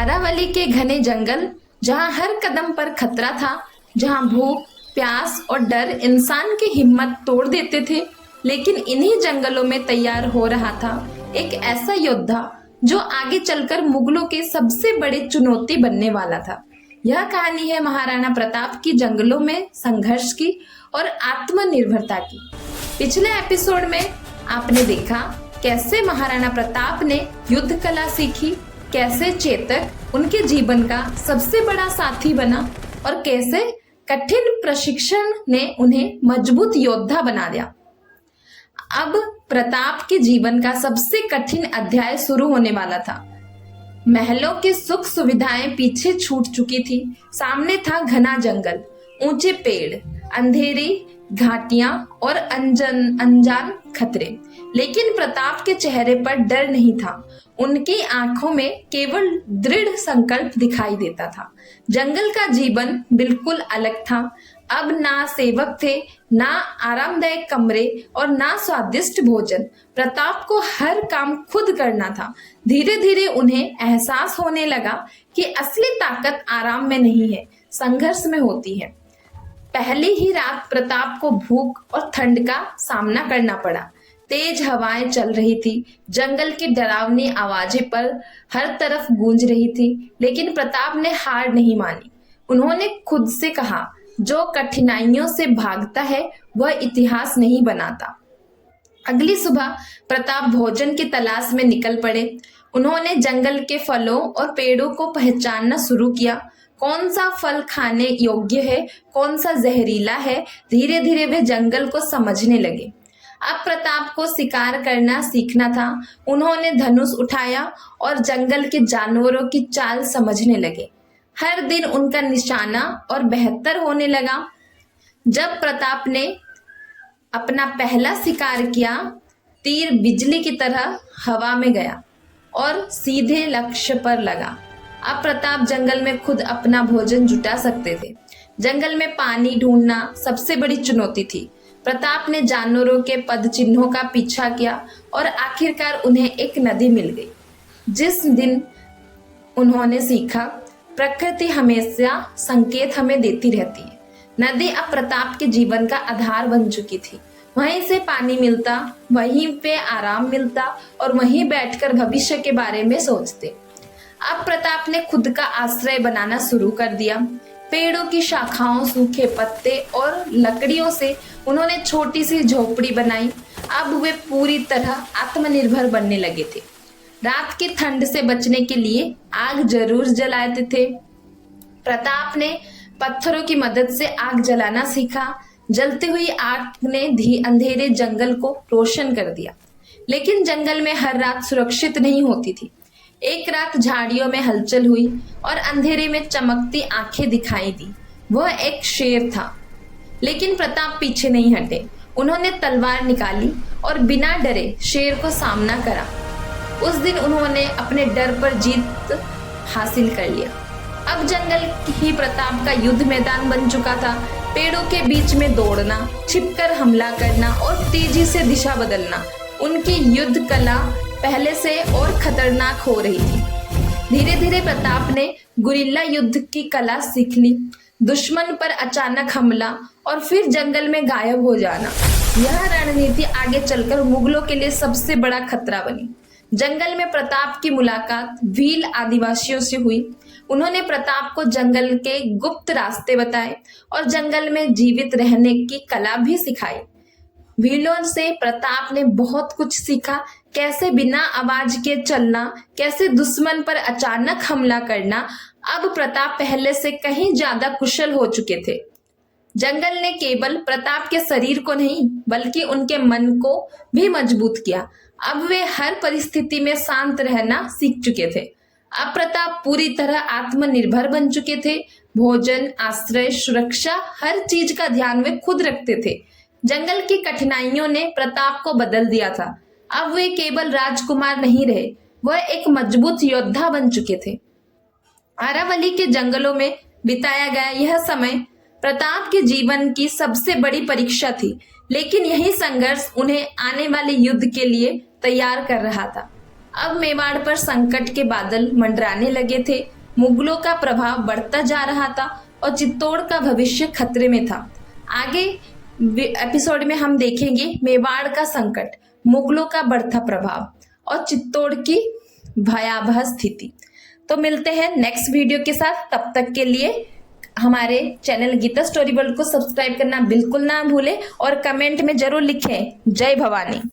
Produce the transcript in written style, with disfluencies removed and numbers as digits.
अरावली के घने जंगल, जहां हर कदम पर खतरा था, जहां भूख, प्यास और डर इंसान की हिम्मत तोड़ देते थे, लेकिन इन्हीं जंगलों में तैयार हो रहा था एक ऐसा योद्धा जो आगे चलकर मुगलों के सबसे बड़े चुनौती बनने वाला था। यह कहानी है महाराणा प्रताप की जंगलों में संघर्ष की और आत्मनिर्भरता की। पिछले एपिसोड में आपने देखा कैसे महाराणा प्रताप ने युद्ध कला सीखी, कैसे चेतक उनके जीवन का सबसे बड़ा साथी बना और कैसे कठिन प्रशिक्षण ने उन्हें मजबूत योद्धा बना दिया। अब प्रताप के जीवन का सबसे कठिन अध्याय शुरू होने वाला था। महलों की सुख सुविधाएं पीछे छूट चुकी थी। सामने था घना जंगल, ऊंचे पेड़, अंधेरी घाटियां और अनजान खतरे। लेकिन प्रताप के चेहरे पर डर नहीं था, उनकी आंखों में केवल दृढ़ संकल्प दिखाई देता था। जंगल का जीवन बिल्कुल अलग था। अब ना सेवक थे, ना आरामदायक कमरे और ना स्वादिष्ट भोजन। प्रताप को हर काम खुद करना था। धीरे धीरे उन्हें एहसास होने लगा कि असली ताकत आराम में नहीं है, संघर्ष में होती है। पहली ही रात प्रताप को भूख और ठंड का सामना करना पड़ा। तेज हवाएं चल रही थी, जंगल की डरावनी आवाजें पर हर तरफ गूंज रही थी, लेकिन प्रताप ने हार नहीं मानी। उन्होंने खुद से कहा, जो कठिनाइयों से भागता है वह इतिहास नहीं बनाता। अगली सुबह प्रताप भोजन की तलाश में निकल पड़े। उन्होंने जंगल के फलों और पेड़ों को पहचानना शुरू किया। कौन सा फल खाने योग्य है, कौन सा जहरीला है। धीरे धीरे वे जंगल को समझने लगे। अब प्रताप को शिकार करना सीखना था। उन्होंने धनुष उठाया और जंगल के जानवरों की चाल समझने लगे। हर दिन उनका निशाना और बेहतर होने लगा। जब प्रताप ने अपना पहला शिकार किया, तीर बिजली की तरह हवा में गया और सीधे लक्ष्य पर लगा। अब प्रताप जंगल में खुद अपना भोजन जुटा सकते थे। जंगल में पानी ढूंढना सबसे बड़ी चुनौती थी। प्रताप ने जानवरों के पद चिन्हों का पीछा किया और आखिरकार उन्हें एक नदी मिल गई। जिस दिन उन्होंने सीखा, प्रकृति हमेशा संकेत हमें देती रहती है। नदी अब प्रताप के जीवन का आधार बन चुकी थी। वहीं से पानी मिलता, वहीं पे आराम मिलता और वहीं बैठकर भविष्य के बारे में सोचते। अब प्रताप ने खुद का आश्रय बनाना शुरू कर दिया। पेड़ों की शाखाओं, सूखे पत्ते और लकड़ियों से उन्होंने छोटी सी झोपड़ी बनाई। अब वे पूरी तरह आत्मनिर्भर बनने लगे थे। रात की ठंड से बचने के लिए आग जरूर जलाते थे। प्रताप ने पत्थरों की मदद से आग जलाना सीखा। जलती हुई आग ने अंधेरे जंगल को रोशन कर दिया। लेकिन जंगल में हर रात सुरक्षित नहीं होती थी। एक रात झाड़ियों में हलचल हुई और अंधेरे में चमकती आंखें दिखाई दी। वह एक शेर था, लेकिन प्रताप पीछे नहीं हटे। उन्होंने तलवार निकाली और बिना डरे शेर को सामना करा। उस दिन उन्होंने अपने डर पर जीत हासिल कर लिया। अब जंगल ही प्रताप का युद्ध मैदान बन चुका था। पेड़ों के बीच में दौड़ना, छिपकर हमला करना और तेजी से दिशा बदलना, उनकी युद्ध कला पहले से और खतरनाक हो रही थी। धीरे धीरे प्रताप ने गुरिल्ला युद्ध की कला सीख ली। दुश्मन पर अचानक हमला और फिर जंगल में गायब हो जाना, यह रणनीति आगे चलकर मुगलों के लिए सबसे बड़ा खतरा बनी। जंगल में प्रताप की मुलाकात भील आदिवासियों से हुई। उन्होंने प्रताप को जंगल के गुप्त रास्ते बताए और जंगल में जीवित रहने की कला भी सिखाई। भीलों से प्रताप ने बहुत कुछ सीखा, कैसे बिना आवाज के चलना, कैसे दुश्मन पर अचानक हमला करना। अब प्रताप पहले से कहीं ज्यादा कुशल हो चुके थे। जंगल ने केवल प्रताप के शरीर को नहीं, बल्कि उनके मन को भी मजबूत किया। अब वे हर परिस्थिति में शांत रहना सीख चुके थे। अब प्रताप पूरी तरह आत्मनिर्भर बन चुके थे। भोजन, आश्रय, सुरक्षा, हर चीज का ध्यान वे खुद रखते थे। जंगल की कठिनाइयों ने प्रताप को बदल दिया था। अब वे केवल राजकुमार नहीं रहे, वह एक मजबूत योद्धा बन चुके थे। अरावली के जंगलों में बिताया गया यह समय प्रताप के जीवन की सबसे बड़ी परीक्षा थी, लेकिन यही संघर्ष उन्हें आने वाले युद्ध के लिए तैयार कर रहा था। अब मेवाड़ पर संकट के बादल मंडराने लगे थे। मुगलों का प्रभाव बढ़ता जा रहा था और चित्तौड़ का भविष्य खतरे में था। आगे एपिसोड में हम देखेंगे मेवाड़ का संकट, मुगलों का बढ़ता प्रभाव और चित्तौड़ की भयावह स्थिति। तो मिलते हैं नेक्स्ट वीडियो के साथ। तब तक के लिए हमारे चैनल गीता स्टोरी वर्ल्ड को सब्सक्राइब करना बिल्कुल ना भूलें और कमेंट में जरूर लिखें जय भवानी।